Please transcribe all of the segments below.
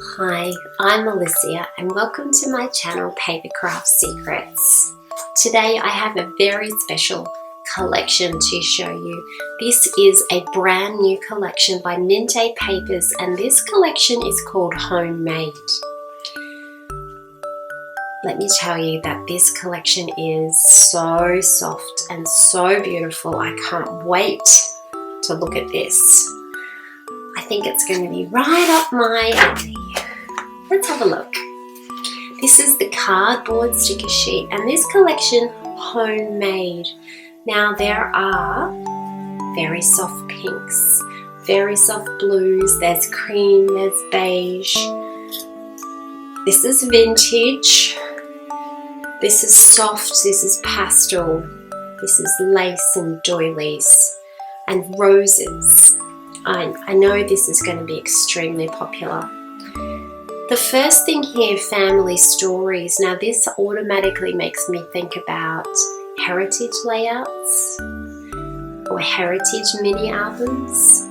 Hi, I'm Alicia and welcome to my channel Papercraft Secrets. Today I have a very special collection to show you. This is a brand new collection by Mintay Papers and this collection is called Homemade. Let me tell you that this collection is so soft and so beautiful. I can't wait to look at this. I think it's going to be right up my alley. Let's have a look. This is the cardboard sticker sheet and this collection, Homemade. Now there are very soft pinks, very soft blues, there's cream, there's beige. This is vintage. This is soft, this is pastel. This is lace and doilies and roses. I know this is going to be extremely popular. The first thing here, family stories. Now this automatically makes me think about heritage layouts or heritage mini albums.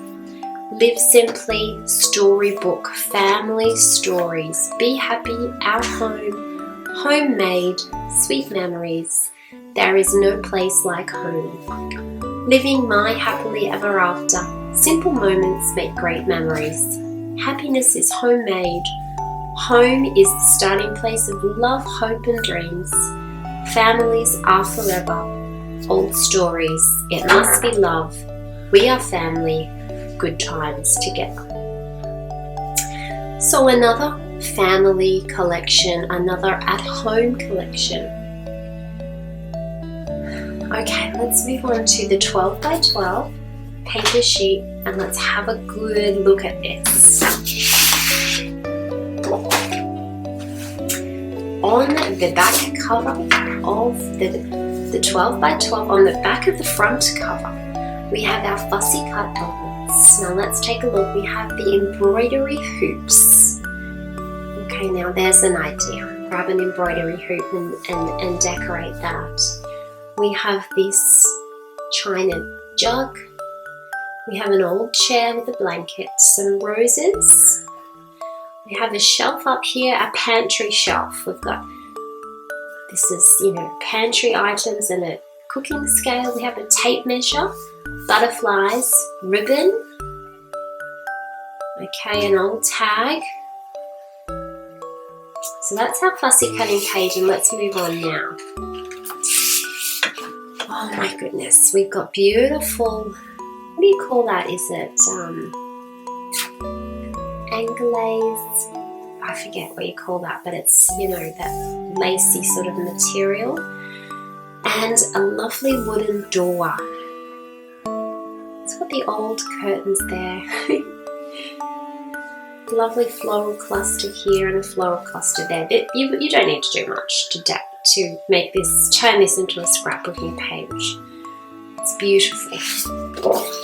Live simply, storybook, family stories. Be happy, our home, homemade, sweet memories. There is no place like home. Living my happily ever after. Simple moments make great memories. Happiness is homemade. Home is the starting place of love, hope and dreams. Families are forever. Old stories. It must be love. We are family. Good times together. So another family collection, another at-home collection. Okay, let's move on to the 12 by 12 paper sheet and let's have a good look at this. On the back cover of the 12 by 12, on the back of the front cover, we have our fussy cut elements. Now let's take a look. We have the embroidery hoops. Okay, now there's an idea. Grab an embroidery hoop and decorate that. We have this china jug. We have an old chair with a blanket, some roses. We have a shelf up here, a pantry shelf. We've got, this is, pantry items and a cooking scale. We have a tape measure, butterflies, ribbon. Okay, an old tag. So that's our fussy cutting page and let's move on now. Oh my goodness, we've got beautiful, what do you call that? Is it anglaise? I forget what you call that, but it's, that lacy sort of material. And a lovely wooden door. It's got the old curtains there. Lovely floral cluster here and a floral cluster there. You don't need to do much to make this, turn this into a scrapbooking page. It's beautiful.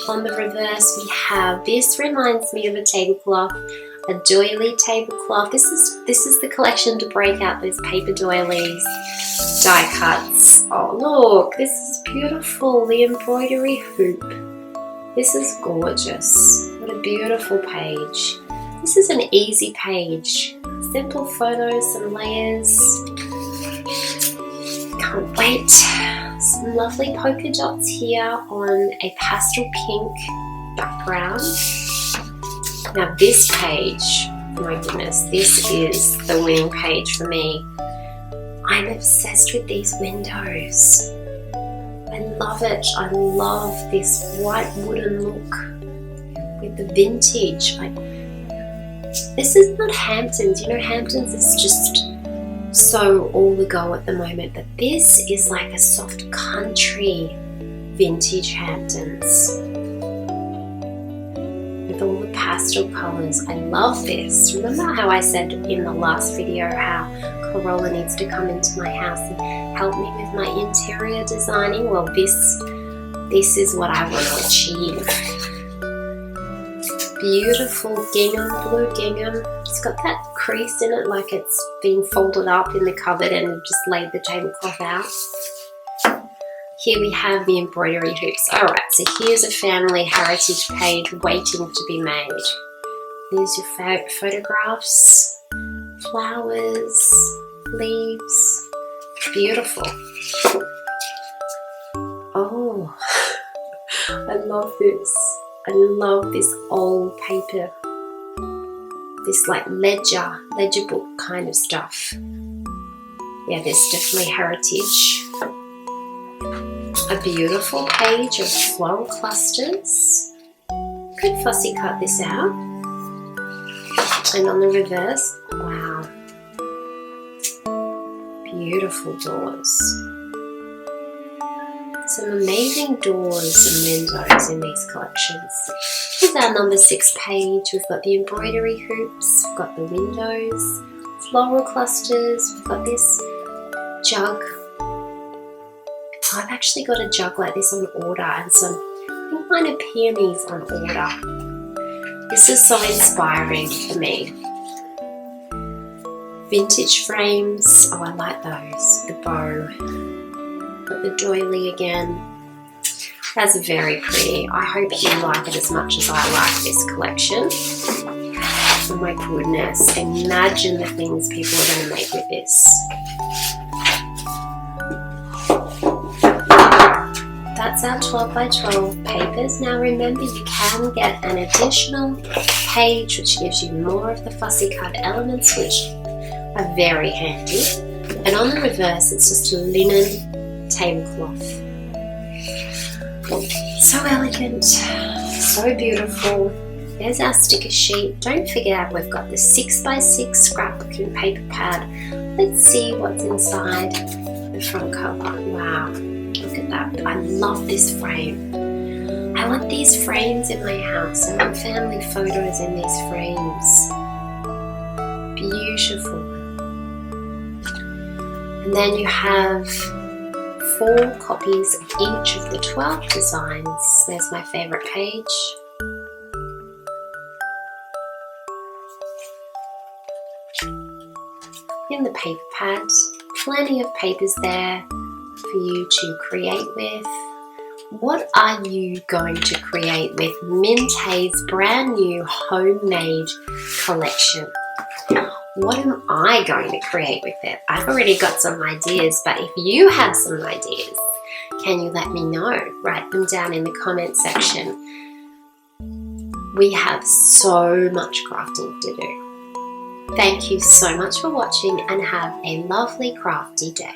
On the reverse we have, this reminds me of a tablecloth, a doily tablecloth. This is the collection to break out those paper doilies, die cuts. Oh look, this is beautiful, the embroidery hoop. This is gorgeous. What a beautiful page. This is an easy page. Simple photos, some layers. Can't wait. Some lovely polka dots here on a pastel pink background. Now this page, oh my goodness, this is the winning page for me. I'm obsessed with these windows. I love it. I love this white wooden look with the vintage. This is not Hamptons. Hamptons is just so all the go at the moment, but this is like a soft country vintage Hamptons with all the pastel colours. I love this. Remember how I said in the last video how Corolla needs to come into my house and help me with my interior designing? Well, this is what I want to achieve. Beautiful gingham, blue gingham. It's got that crease in it like it's been folded up in the cupboard and just laid the tablecloth out. Here we have the embroidery hoops. Alright, so here's a family heritage page waiting to be made. There's your photographs, flowers, leaves. Beautiful. Oh, I love this. I love this old paper. This like ledger book kind of stuff. Yeah, there's definitely heritage. A beautiful page of floral clusters. Could fussy cut this out. And on the reverse, wow. Beautiful doors. Some amazing doors and windows in these collections. Here's our number 6 page. We've got the embroidery hoops, we've got the windows, floral clusters, we've got this jug. I've actually got a jug like this on order and some, I think mine are peonies on order. This is so inspiring for me. Vintage frames, oh I like those, the bow. Got the doily again. That's very pretty. I hope you like it as much as I like this collection. Oh my goodness, imagine the things people are going to make with this. That's our 12 by 12 papers. Now remember, you can get an additional page which gives you more of the fussy cut elements, which are very handy. And on the reverse, it's just a linen tablecloth. So elegant, so beautiful. There's our sticker sheet. Don't forget, we've got the 6 by 6 scrapbooking paper pad. Let's see what's inside the front cover. Wow, look at that. I love this frame. I want these frames in my house. I want family photos in these frames. Beautiful. And then you have 4 copies of each of the 12 designs. There's my favorite page. In the paper pads, plenty of papers there for you to create with. What are you going to create with Mintay's brand new homemade collection? What am I going to create with it? I've already got some ideas, but if you have some ideas, can you let me know? Write them down in the comment section. We have so much crafting to do. Thank you so much for watching and have a lovely crafty day.